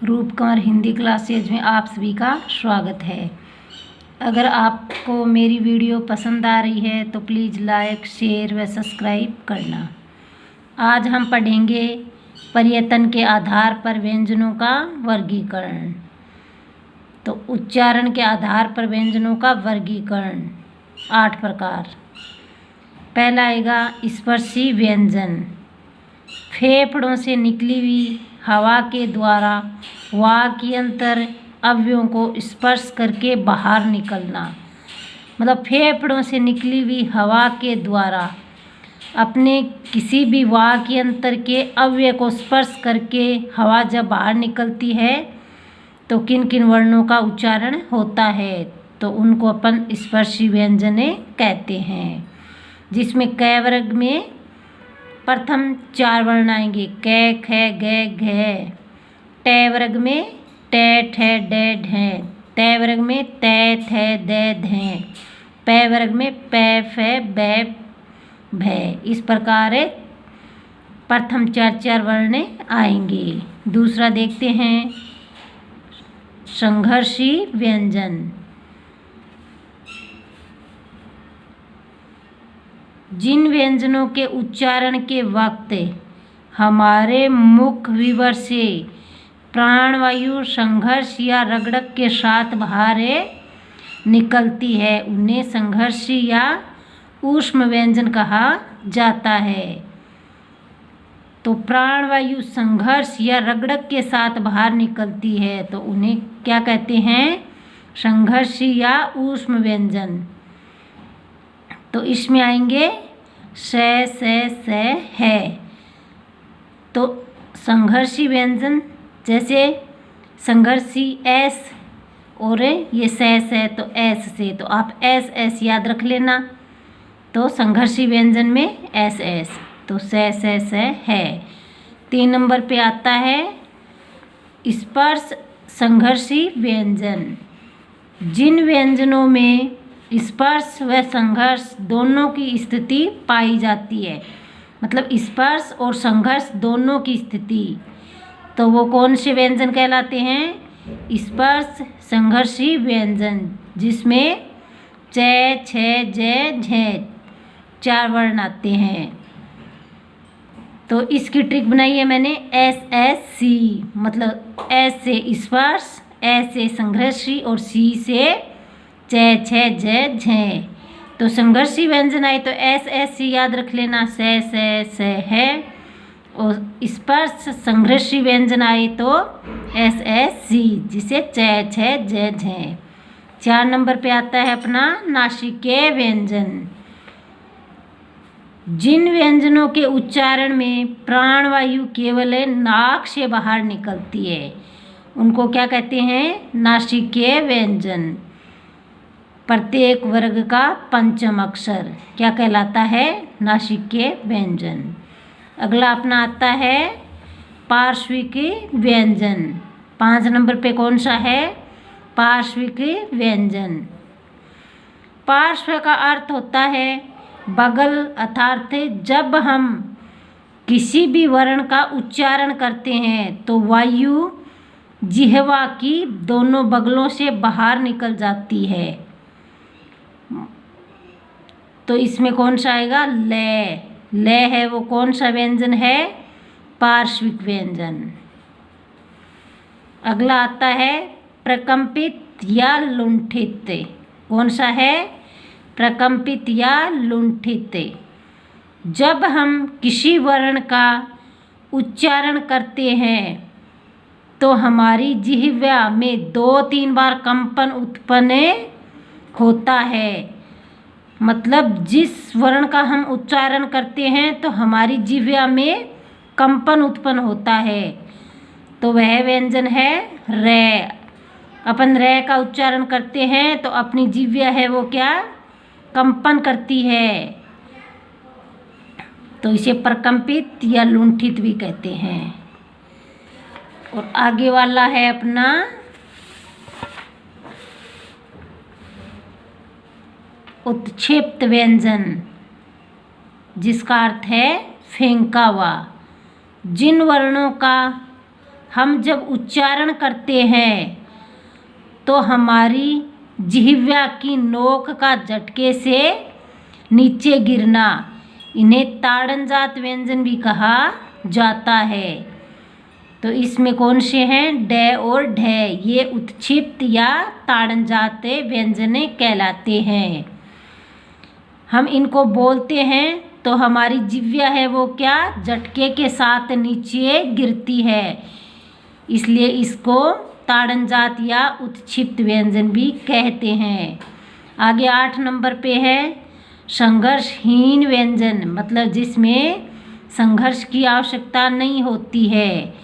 Roopkumar Hindi classes में आप सभी का स्वागत है। अगर आपको मेरी वीडियो पसंद आ रही है तो प्लीज़ लाइक, शेयर व सब्सक्राइब करना। आज हम पढ़ेंगे प्रयत्न के आधार पर व्यंजनों का वर्गीकरण। तो उच्चारण के आधार पर व्यंजनों का वर्गीकरण 8 प्रकार। पहला आएगा स्पर्शी व्यंजन। फेफड़ों से निकली हुई हवा के द्वारा वाक्यांतर अवयवों को स्पर्श करके बाहर निकलना। मतलब फेफड़ों से निकली हुई हवा के द्वारा अपने किसी भी वाक्यांतर के अवयव को स्पर्श करके हवा जब बाहर निकलती है तो किन किन वर्णों का उच्चारण होता है, तो उनको अपन स्पर्शी व्यंजने कहते हैं। जिसमें क वर्ग में प्रथम 4 वर्ण आएंगे क, ख, ग, घ। ट वर्ग में ट, ठ, ड, ढ। त वर्ग में त, थ, द, ध। प वर्ग में प, फ, ब, भ। इस प्रकार प्रथम 4 वर्ण आएंगे। दूसरा देखते हैं संघर्षी व्यंजन। जिन व्यंजनों के उच्चारण के वक्त हमारे मुख विवर से प्राणवायु संघर्ष या रगड़क के साथ बाहर निकलती है उन्हें संघर्षी या ऊष्म व्यंजन कहा जाता है। तो प्राणवायु संघर्ष या रगड़क के साथ बाहर निकलती है तो उन्हें क्या कहते हैं? संघर्षी या ऊष्म व्यंजन। तो इसमें आएंगे स, है। तो संघर्षी व्यंजन जैसे संघर्षी एस और ये स है तो एस से, तो आप एस याद रख लेना। तो संघर्षी व्यंजन में एस तो स है। 3 नंबर पे आता है स्पर्श संघर्षी व्यंजन। जिन व्यंजनों में स्पर्श व संघर्ष दोनों की स्थिति पाई जाती है, मतलब स्पर्श और संघर्ष दोनों की स्थिति, तो वो कौन से व्यंजन कहलाते हैं? स्पर्श संघर्षी व्यंजन। जिसमें च, छ, ज, झ 4 वर्ण आते हैं। तो इसकी ट्रिक बनाई है मैंने SSC, मतलब S से स्पर्श, S से संघर्षी और C से च, छ, ज, झ। तो संघर्षी व्यंजन आए तो SSC याद रख लेना, स है। और स्पर्श संघर्षी व्यंजन आए तो SSC, जिसे च, छ, ज, झ। 4 नंबर पे आता है अपना नासिकेय व्यंजन। जिन व्यंजनों के उच्चारण में प्राणवायु केवल नाक से बाहर निकलती है उनको क्या कहते हैं? नासिकेय व्यंजन। प्रत्येक वर्ग का पंचम अक्षर क्या कहलाता है? नासिकेय व्यंजन। अगला अपना आता है पार्श्विक व्यंजन। 5 नंबर पे कौन सा है? पार्श्विक व्यंजन। पार्श्व का अर्थ होता है बगल, अर्थात जब हम किसी भी वर्ण का उच्चारण करते हैं तो वायु जिह्वा की दोनों बगलों से बाहर निकल जाती है। तो इसमें कौन सा आएगा? ल है, वो कौन सा व्यंजन है? पार्श्विक व्यंजन। अगला आता है प्रकंपित या लुंठित। कौन सा है? प्रकंपित या लुंठित। जब हम किसी वर्ण का उच्चारण करते हैं तो हमारी जिह्वा में 2-3 बार कंपन उत्पन्न होता है। मतलब जिस वर्ण का हम उच्चारण करते हैं तो हमारी जिह्वा में कंपन उत्पन्न होता है, तो वह व्यंजन है र। अपन र का उच्चारण करते हैं तो अपनी जिह्वा है वो क्या? कंपन करती है। तो इसे प्रकंपित या लुंठित भी कहते हैं। और आगे वाला है अपना उत्क्षिप्त व्यंजन, जिसका अर्थ है फेंका हुआ। जिन वर्णों का हम जब उच्चारण करते हैं तो हमारी जिह्वा की नोक का झटके से नीचे गिरना, इन्हें ताड़नजात व्यंजन भी कहा जाता है। तो इसमें कौन से हैं? ड और ढ, ये उत्क्षिप्त या ताड़नजात व्यंजन कहलाते हैं। हम इनको बोलते हैं तो हमारी जिह्वा है वो क्या? झटके के साथ नीचे गिरती है, इसलिए इसको ताड़नजात या उत्क्षिप्त व्यंजन भी कहते हैं। आगे 8 नंबर पे है संघर्षहीन व्यंजन, मतलब जिसमें संघर्ष की आवश्यकता नहीं होती है।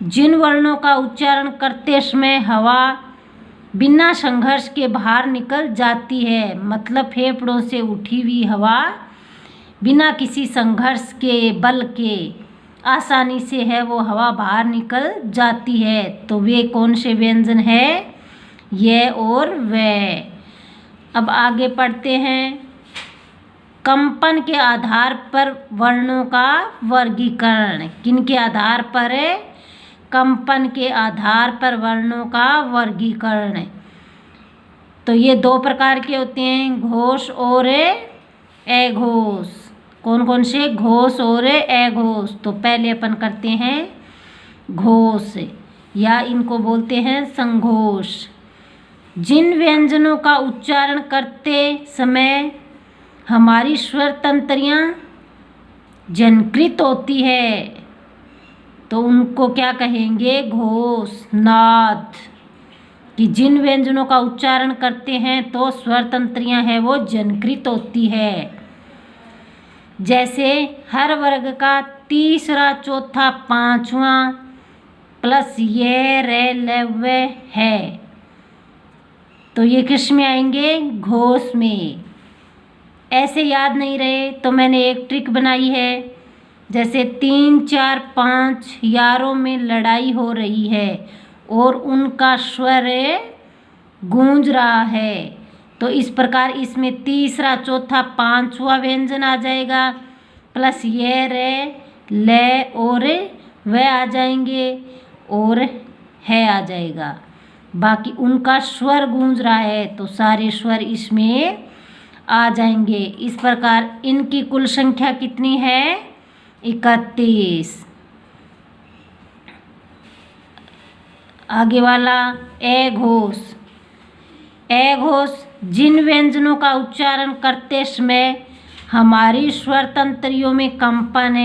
जिन वर्णों का उच्चारण करते समय हवा बिना संघर्ष के बाहर निकल जाती है, मतलब फेफड़ों से उठी हुई हवा बिना किसी संघर्ष के बल के आसानी से है वो हवा बाहर निकल जाती है, तो वे कौन से व्यंजन है? ये और वे। अब आगे पढ़ते हैं कंपन के आधार पर वर्णों का वर्गीकरण। किन के आधार पर? कंपन के आधार पर वर्णों का वर्गीकरण। तो ये 2 प्रकार के होते हैं, घोष और अघोष। कौन कौन से? घोष और अघोष। तो पहले अपन करते हैं घोष, या इनको बोलते हैं संघोष। जिन व्यंजनों का उच्चारण करते समय हमारी स्वर तंत्रियाँ झनकृत होती है तो उनको क्या कहेंगे? घोष, नाद। कि जिन व्यंजनों का उच्चारण करते हैं तो स्वर तंत्रियाँ है वो झनकृत होती है। जैसे हर वर्ग का तीसरा, चौथा, पांचवा प्लस ये रे लव्य है, तो ये किस में आएंगे? घोष में। ऐसे याद नहीं रहे तो मैंने एक ट्रिक बनाई है। जैसे 3, 4, 5 यारों में लड़ाई हो रही है और उनका स्वर गूंज रहा है, तो इस प्रकार इसमें तीसरा, चौथा, पांचवा व्यंजन आ जाएगा, प्लस ये रे, ले और वे आ जाएंगे और है आ जाएगा। बाकी उनका स्वर गूंज रहा है तो सारे स्वर इसमें आ जाएंगे। इस प्रकार इनकी कुल संख्या कितनी है? 31। आगे वाला अघोष। अघोष जिन व्यंजनों का उच्चारण करते समय हमारी स्वर तंत्रियों में कंपन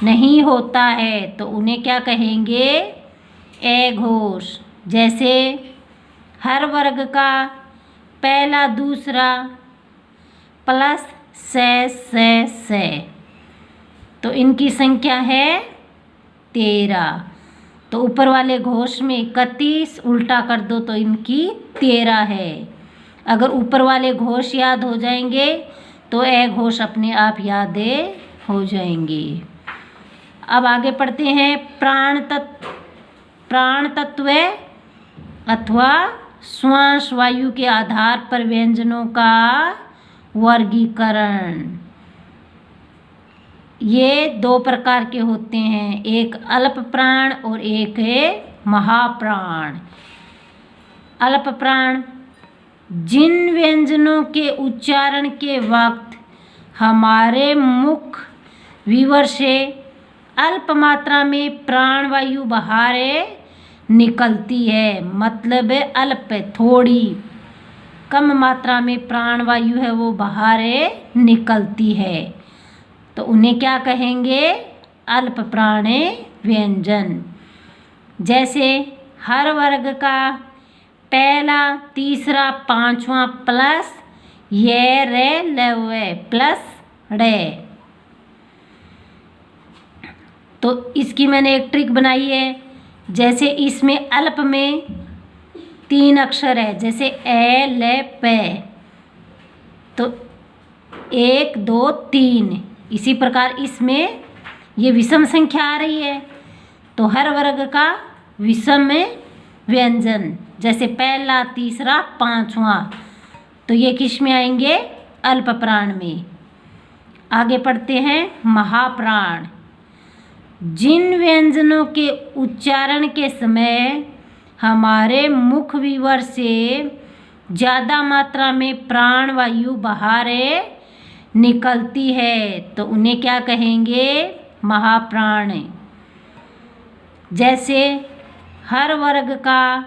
नहीं होता है तो उन्हें क्या कहेंगे? अघोष। जैसे हर वर्ग का पहला, दूसरा प्लस से, तो इनकी संख्या है 13। तो ऊपर वाले घोष में 31 उल्टा कर दो तो इनकी 13 है। अगर ऊपर वाले घोष याद हो जाएंगे तो अघोष अपने आप याद हो जाएंगे। अब आगे पढ़ते हैं प्राण तत्व अथवा श्वास वायु के आधार पर व्यंजनों का वर्गीकरण। ये 2 प्रकार के होते हैं, एक अल्प प्राण और एक महाप्राण। अल्प प्राण जिन व्यंजनों के उच्चारण के वक्त हमारे मुख विवर से अल्प मात्रा में प्राणवायु बाहर निकलती है, मतलब अल्प, थोड़ी कम मात्रा में प्राणवायु है वो बाहर निकलती है, तो उन्हें क्या कहेंगे? अल्प प्राण व्यंजन। जैसे हर वर्ग का पहला, तीसरा, पांचवा प्लस ये रे लव्य प्लस रे। तो इसकी मैंने एक ट्रिक बनाई है। जैसे इसमें अल्प में 3 अक्षर है, जैसे ए, ले, पे, तो 1, 2, 3। इसी प्रकार इसमें ये विषम संख्या आ रही है तो हर वर्ग का विषम व्यंजन, जैसे पहला, तीसरा, पांचवा, तो ये किस में आएंगे? अल्प प्राण में। आगे पढ़ते हैं महाप्राण। जिन व्यंजनों के उच्चारण के समय हमारे मुख विवर से ज़्यादा मात्रा में प्राण वायु बाहर निकलती है तो उन्हें क्या कहेंगे? महाप्राण। जैसे हर वर्ग का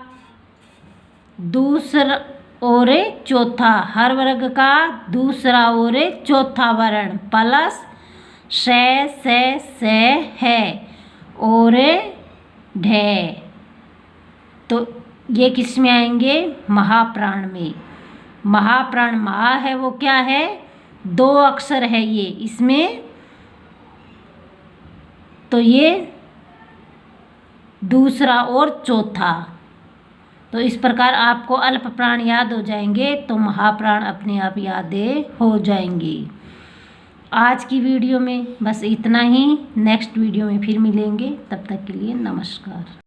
दूसरा और चौथा, हर वर्ग का दूसरा और चौथा वर्ण प्लस से है और ढे, तो ये किस में आएंगे? महाप्राण में। महाप्राण महा है वो क्या है? 2 अक्षर है ये इसमें, तो ये दूसरा और चौथा। तो इस प्रकार आपको अल्प प्राण याद हो जाएंगे तो महाप्राण अपने आप याद हो जाएंगे। आज की वीडियो में बस इतना ही। नेक्स्ट वीडियो में फिर मिलेंगे, तब तक के लिए नमस्कार।